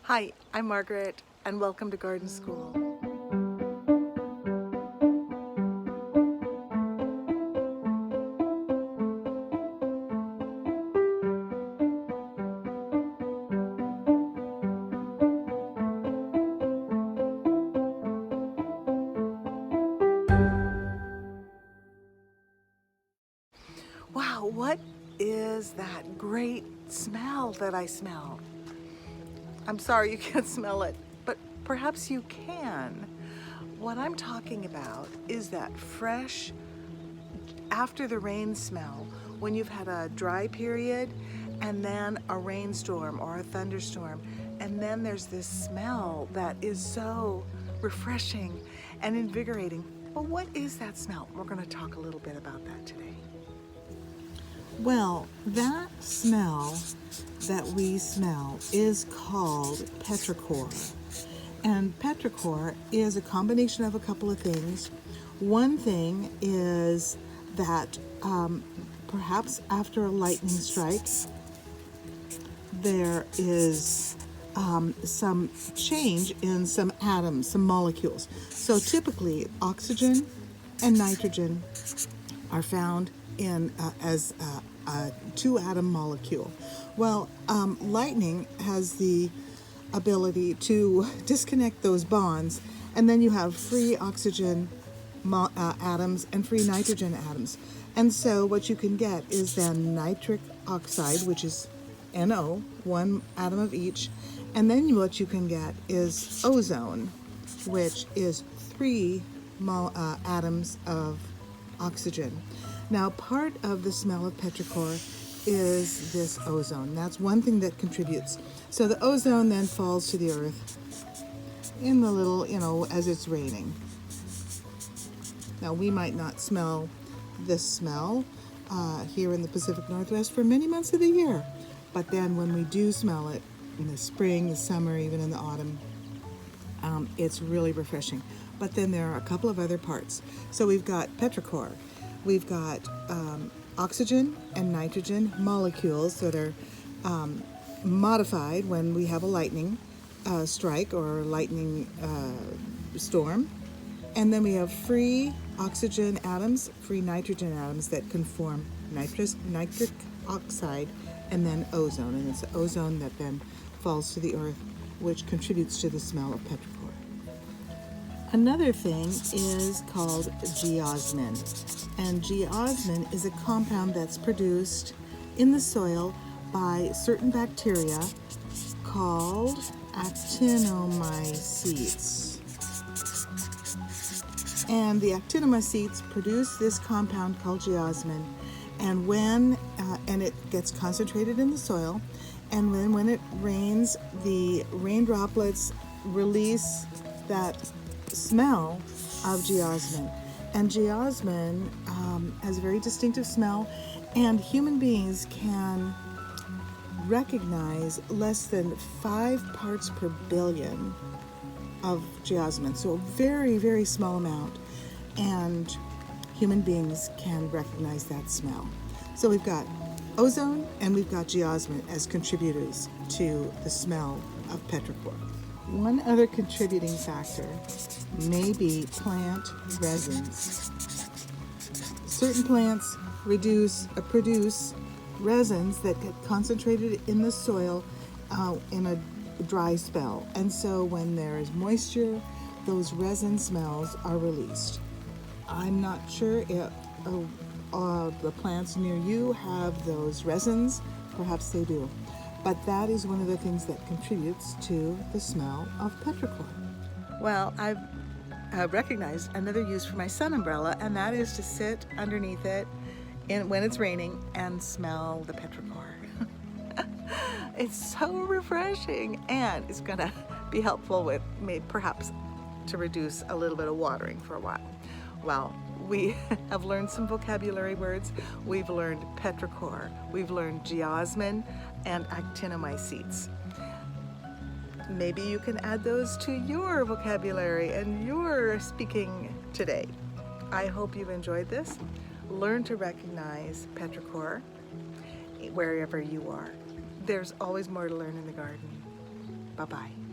Hi, I'm Margaret, and welcome to Garden School. Wow, what is that great smell that I smell? I'm sorry you can't smell it, but perhaps you can. What I'm talking about is that fresh, after the rain smell, when you've had a dry period and then a rainstorm or a thunderstorm, and then there's this smell that is so refreshing and invigorating. Well, what is that smell? We're going to talk a little bit about that today. Well, that smell that we smell is called petrichor. And petrichor is a combination of a couple of things. One thing is that perhaps after a lightning strike, there is some change in some atoms, some molecules. So typically, oxygen and nitrogen are found in as a two-atom molecule. Well, lightning has the ability to disconnect those bonds, and then you have free oxygen atoms and free nitrogen atoms. And so what you can get is then nitric oxide, which is NO, one atom of each, and then what you can get is ozone, which is three atoms of oxygen. Now, part of the smell of petrichor is this ozone. That's one thing that contributes. So the ozone then falls to the earth in the little, as it's raining. Now, we might not smell this smell here in the Pacific Northwest for many months of the year. But then when we do smell it in the spring, the summer, even in the autumn, it's really refreshing. But then there are a couple of other parts. So we've got petrichor. We've got oxygen and nitrogen molecules that are modified when we have a lightning strike or lightning storm. And then we have free oxygen atoms, free nitrogen atoms that can form nitric oxide and then ozone. And it's ozone that then falls to the earth, which contributes to the smell of petrichor. Another thing is called geosmin. And geosmin is a compound that's produced in the soil by certain bacteria called actinomycetes. And the actinomycetes produce this compound called geosmin, and and it gets concentrated in the soil, and then when it rains, the rain droplets release that smell of geosmin. And geosmin has a very distinctive smell, and human beings can recognize less than 5 parts per billion of geosmin, so a very, very small amount, and human beings can recognize that smell. So we've got ozone and we've got geosmin as contributors to the smell of petrichor. One other contributing factor may be plant resins. Certain plants produce resins that get concentrated in the soil in a dry spell. And so when there is moisture, those resin smells are released. I'm not sure if the plants near you have those resins. Perhaps they do. But that is one of the things that contributes to the smell of petrichor. Well, I've recognized another use for my sun umbrella, and that is to sit underneath it when it's raining and smell the petrichor. It's so refreshing, and it's going to be helpful with perhaps to reduce a little bit of watering for a while. Well, we have learned some vocabulary words. We've learned petrichor, we've learned geosmin and actinomycetes. Maybe you can add those to your vocabulary and your speaking today. I hope you've enjoyed this. Learn to recognize petrichor wherever you are. There's always more to learn in the garden. Bye-bye.